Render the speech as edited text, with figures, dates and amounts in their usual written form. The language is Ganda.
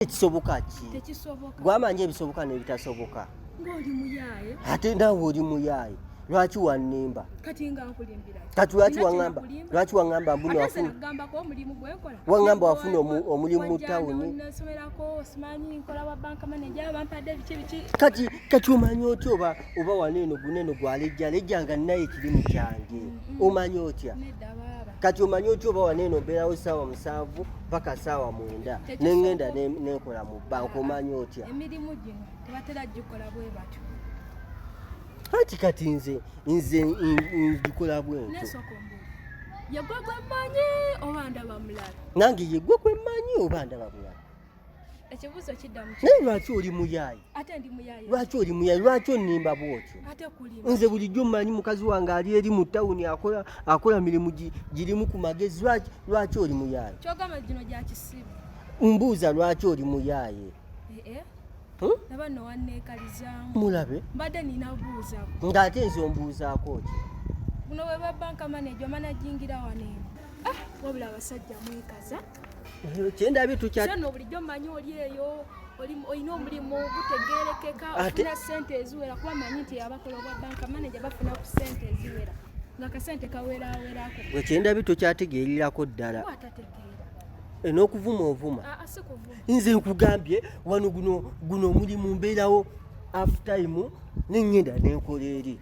Ekisoboka ki? Tekisoboka. Gwamanya ebisoboka n'ebitasoboka. Ng'oli muyaaye. Ate naawe oli muyaaye. Lwaki wannimba? Kati nga nkulimbira. Kati lwaki waŋŋamba mbuno wafuna? Nagambako omulimu gwe nkola. Waŋŋamba wafuna omulimu mu ttawuni. Nasomerako simanyi nkola wa banka manager bampadde biki. Kati omanyi otya oba waneeno guneeno gwalejja nga naye ekirimu kyange. Omanyi otya? Nedda baaba. Kati omanyi otya oba waneeno mbeerawo ssaawa 7 paka ssaawa 9 n'engenda n'enkola mu banka omanyi otya? Emirimu gino tebatera gikola bwe batyo. Kati nze ngikola bwentyo. Nesoko mbuli. Yegwe gwe mmanyi oba ndaba mulala? Nange yegwe gwe mmanyi oba ndaba mulala? Ekibuuzo kidda mu naye lwaki oli muyaayi? Ate ndi muyaayi. Lwaki oli muyaayi? Lwaki onnimba bw'otyo? Ate kulima. Nze bulijjo mmanyi mukazi wange ali eri mu ttawuni akola mirimu girimu ku magezi. Lwaki oli muyaayi? Kyogamba gino gya kisibu. Mbuuza lwaki oli muyaayi? Naba nno wanneekalizaamu. Mulabe? Mbadde nina buuza. Ng'ate nze ombuuzaako ki? Buno bwe ba banka manager omanajingira waneeno. Wabula abasajja mwekaza. Kyendabye tukyati. So no bulijjo mmanyi oli eyo olina omulimu gutegeerekeka ofuna ssente eziwera kuba manyi nti abakola obwa banka manager bafuna ku ssente eziwera nga kasente kaweerawerako. Kyendabye tokyategeerirako ddala. Atategeera. N'okuvuma ovuma. Si kuvuma. Nze nkugambye wano guno omulimu mbeerawo half time ne ngenda n'enkola eri.